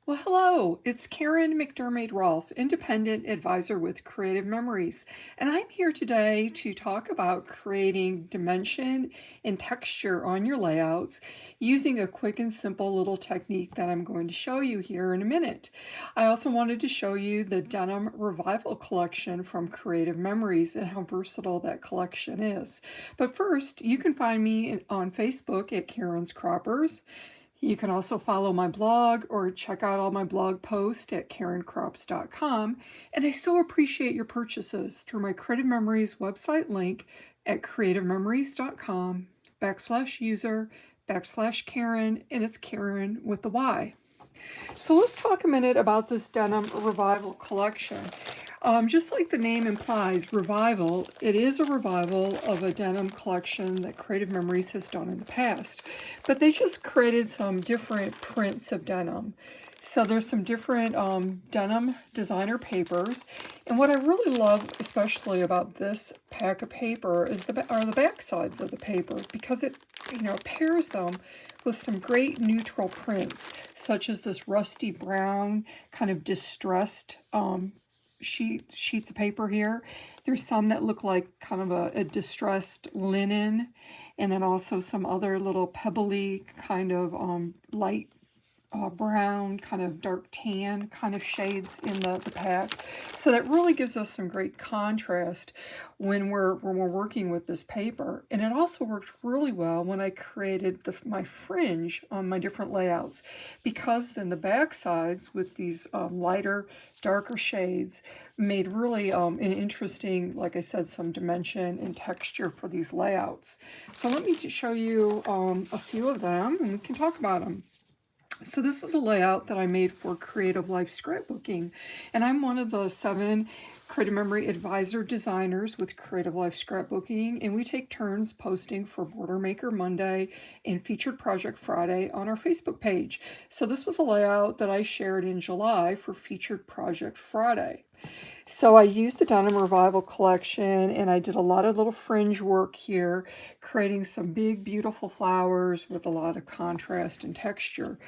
Well, hello, it's Karen McDermott Rolfe, independent advisor with Creative Memories, and I'm here today to talk about creating dimension and texture on your layouts using a quick and simple little technique that I'm going to show you here in a minute. I also wanted to show you the Denim Revival collection from Creative Memories and how versatile that collection is. But first, you can find me on Facebook at Karen's Croppers. You can also follow my blog or check out all my blog posts at karencrops.com. And I so appreciate your purchases through my Creative Memories website link at creativememories.com/user/Karen, and it's Karen with the Y. So let's talk a minute about this Denim Revival collection. Just like the name implies, revival, it is a revival of a denim collection that Creative Memories has done in the past. But they just created some different prints of denim. So there's some different denim designer papers. And what I really love, especially about this pack of paper, are the back sides of the paper, because it pairs them with some great neutral prints, such as this rusty brown, kind of distressed sheets of paper here. There's some that look like kind of a distressed linen, and then also some other little pebbly kind of light brown, kind of dark tan kind of shades in the pack. So that really gives us some great contrast when we're working with this paper. And it also worked really well when I created my fringe on my different layouts, because then the back sides with these lighter, darker shades made really an interesting, like I said, some dimension and texture for these layouts. So let me just show you a few of them and we can talk about them. So this is a layout that I made for Creative Life Scrapbooking, and I'm one of the 7 Creative Memory Advisor designers with Creative Life Scrapbooking, and we take turns posting for Border Maker Monday and Featured Project Friday on our Facebook page. So this was a layout that I shared in July for Featured Project Friday. So I used the Denim Revival collection, and I did a lot of little fringe work here, creating some big, beautiful flowers with a lot of contrast and texture.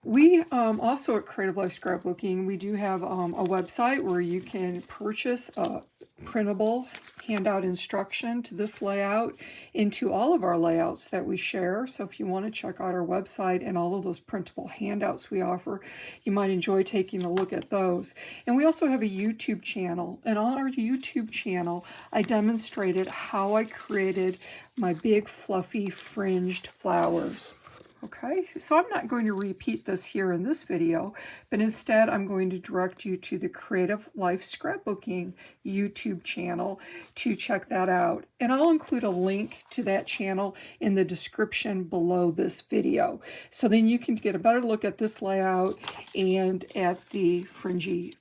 We also at Creative Life Scrapbooking, we do have a website where you can purchase a printable handout instruction to this layout into all of our layouts that we share. So if you want to check out our website and all of those printable handouts we offer, you might enjoy taking a look at those. And we also have a YouTube channel. And on our YouTube channel, I demonstrated how I created my big fluffy fringed flowers. Okay, so I'm not going to repeat this here in this video, but instead I'm going to direct you to the Creative Life Scrapbooking YouTube channel to check that out. And I'll include a link to that channel in the description below this video. So then you can get a better look at this layout and at the fringy,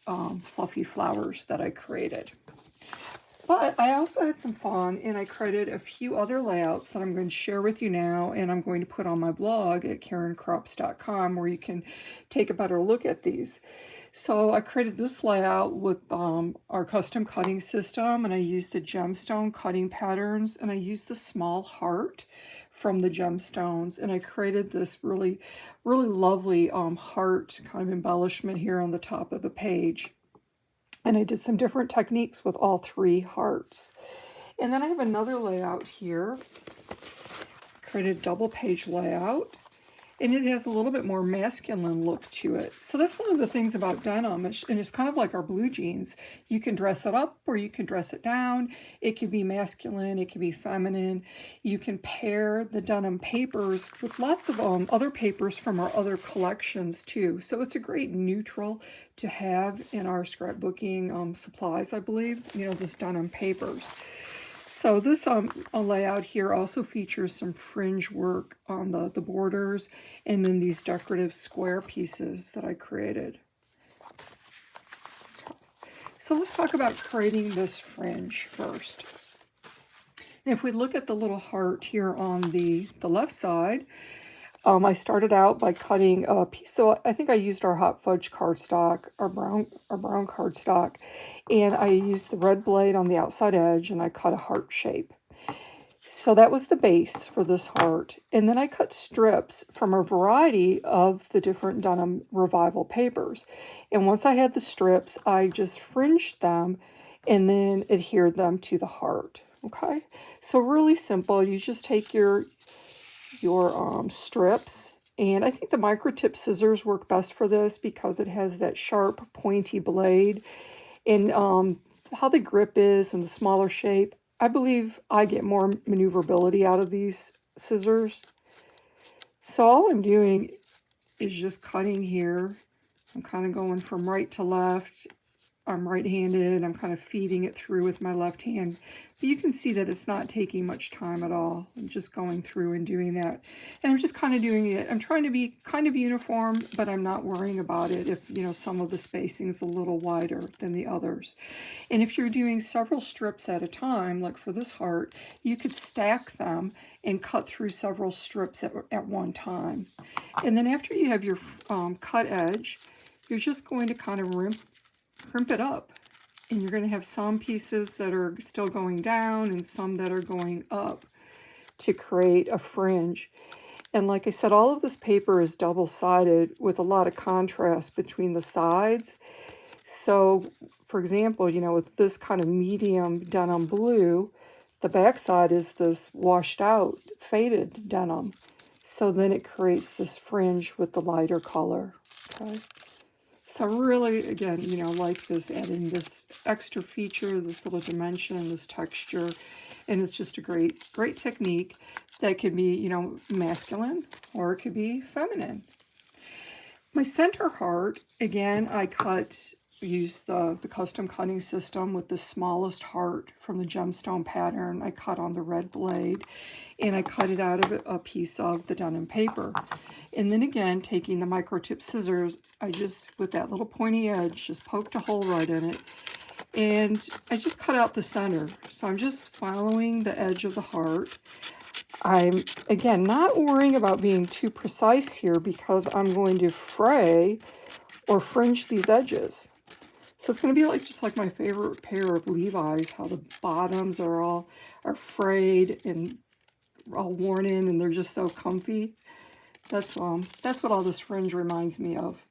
fluffy flowers that I created. But I also had some fun, and I created a few other layouts that I'm going to share with you now, and I'm going to put on my blog at karencrops.com, where you can take a better look at these. So I created this layout with our custom cutting system, and I used the gemstone cutting patterns, and I used the small heart from the gemstones, and I created this really, really lovely heart kind of embellishment here on the top of the page. And I did some different techniques with all 3 hearts. And then I have another layout here. Created a double page layout. And it has a little bit more masculine look to it. So that's one of the things about denim. And it's kind of like our blue jeans. You can dress it up or you can dress it down. It can be masculine. It can be feminine. You can pair the denim papers with lots of other papers from our other collections too. So it's a great neutral to have in our scrapbooking supplies, I believe. This denim papers. So this layout here also features some fringe work on the borders, and then these decorative square pieces that I created. So let's talk about creating this fringe first. And if we look at the little heart here on the left side, I started out by cutting a piece. So I think I used our hot fudge cardstock, our brown cardstock, and I used the red blade on the outside edge, and I cut a heart shape. So that was the base for this heart. And then I cut strips from a variety of the different Denim Revival papers. And once I had the strips, I just fringed them and then adhered them to the heart. Okay, so really simple. You just take your strips, and I think the microtip scissors work best for this because it has that sharp, pointy blade. And how the grip is and the smaller shape, I believe I get more maneuverability out of these scissors. So all I'm doing is just cutting here. I'm kind of going from right to left. I'm right-handed. I'm kind of feeding it through with my left hand. But you can see that it's not taking much time at all. I'm just going through and doing that. And I'm just kind of doing it. I'm trying to be kind of uniform, but I'm not worrying about it if, you know, some of the spacing is a little wider than the others. And if you're doing several strips at a time, like for this heart, you could stack them and cut through several strips at one time. And then after you have your cut edge, you're just going to kind of crimp it up, and you're going to have some pieces that are still going down and some that are going up to create a fringe. And like I said, all of this paper is double-sided with a lot of contrast between the sides. So for example, you know, with this kind of medium denim blue, the back side is this washed out faded denim, so then it creates this fringe with the lighter color. Okay, so really, again, you know, like this, adding this extra feature, this little dimension, this texture, and it's just a great technique that could be, you know, masculine or it could be feminine. My center heart, again, I used the custom cutting system with the smallest heart from the gemstone pattern. I cut on the red blade, and I cut it out of a piece of the denim paper. And then again, taking the microtip scissors, I just, with that little pointy edge, just poked a hole right in it. And I just cut out the center. So I'm just following the edge of the heart. I'm, again, not worrying about being too precise here because I'm going to fray or fringe these edges. So it's going to be like just like my favorite pair of Levi's, how the bottoms are frayed and all worn in, and they're just so comfy. That's what all this fringe reminds me of.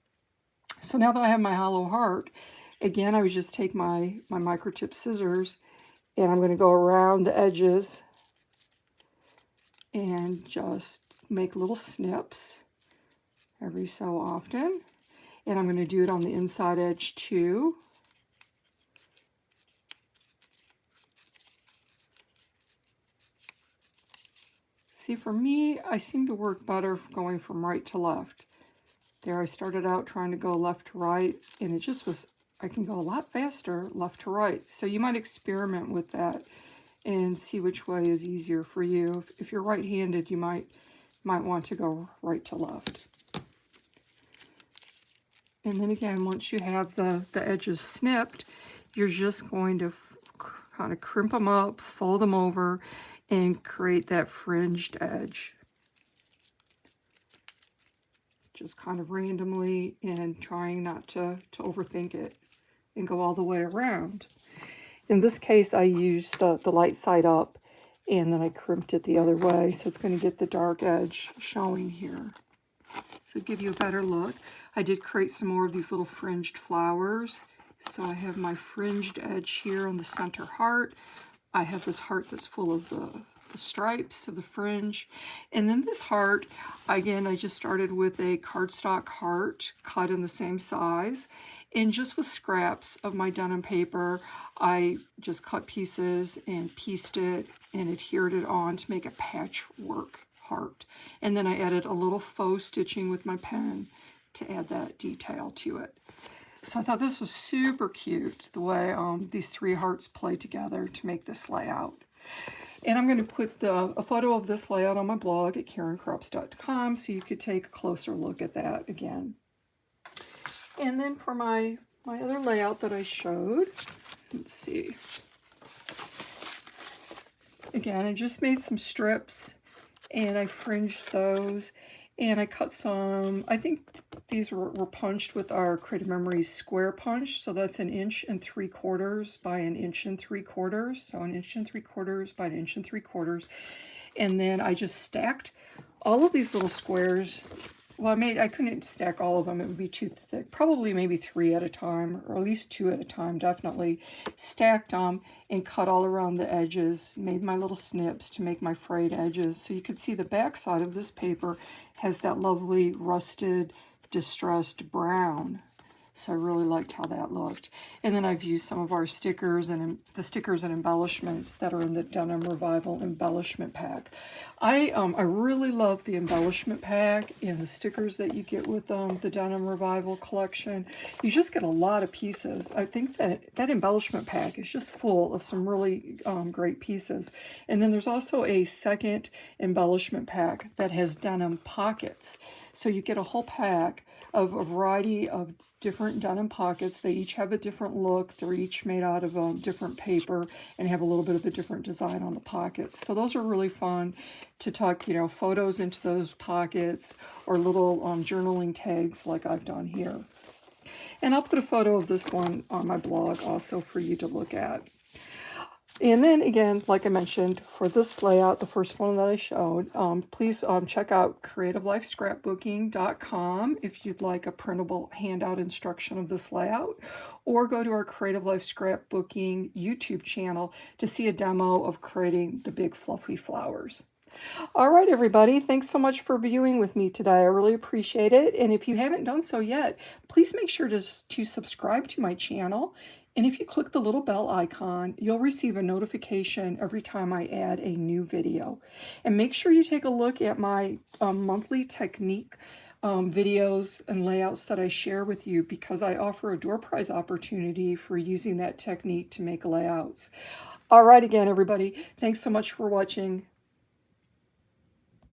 So now that I have my hollow heart, again, I would just take my microtip scissors, and I'm going to go around the edges and just make little snips every so often. And I'm going to do it on the inside edge too. See, for me, I seem to work better going from right to left. There, I started out trying to go left to right, and it just was, I can go a lot faster left to right. So you might experiment with that and see which way is easier for you. If you're right-handed, you might want to go right to left. And then again, once you have the edges snipped, you're just going to kind of crimp them up, fold them over, and create that fringed edge. Just kind of randomly, and trying not to overthink it and go all the way around. In this case, I used the light side up, and then I crimped it the other way, so it's going to get the dark edge showing here. So give you a better look. I did create some more of these little fringed flowers. So I have my fringed edge here on the center heart. I have this heart that's full of the stripes of the fringe. And then this heart, again, I just started with a cardstock heart cut in the same size. And just with scraps of my denim paper, I just cut pieces and pieced it and adhered it on to make a patchwork heart. And then I added a little faux stitching with my pen to add that detail to it. So I thought this was super cute, the way these three hearts play together to make this layout. And I'm going to put a photo of this layout on my blog at KarenCrops.com so you could take a closer look at that again. And then for my other layout that I showed, let's see. Again, I just made some strips and I fringed those. And I cut some, I think these were punched with our Creative Memories square punch. So that's 1 3/4 by 1 3/4. So 1 3/4 by 1 3/4. And then I just stacked all of these little squares. Well, I couldn't stack all of them. It would be too thick. Probably maybe 3 at a time, or at least 2 at a time, definitely. Stacked them and cut all around the edges. Made my little snips to make my frayed edges. So you could see the back side of this paper has that lovely rusted, distressed brown. So I really liked how that looked. And then I've used some of our stickers and the stickers and embellishments that are in the Denim Revival embellishment pack. I really love the embellishment pack and the stickers that you get with the Denim Revival collection. You just get a lot of pieces. I think that embellishment pack is just full of some really great pieces. And then there's also a second embellishment pack that has denim pockets. So you get a whole pack of a variety of different denim pockets. They each have a different look. They're each made out of a different paper and have a little bit of a different design on the pockets. So those are really fun to tuck, you know, photos into those pockets or little journaling tags like I've done here. And I'll put a photo of this one on my blog also for you to look at. And then again, like I mentioned, for this layout, the first one that I showed, please check out creativelifescrapbooking.com if you'd like a printable handout instruction of this layout, or go to our Creative Life Scrapbooking YouTube channel to see a demo of creating the big fluffy flowers. All right, everybody, thanks so much for viewing with me today. I really appreciate it. And if you haven't done so yet, please make sure to subscribe to my channel. And if you click the little bell icon, you'll receive a notification every time I add a new video. And make sure you take a look at my monthly technique videos and layouts that I share with you, because I offer a door prize opportunity for using that technique to make layouts. All right, again, everybody, thanks so much for watching.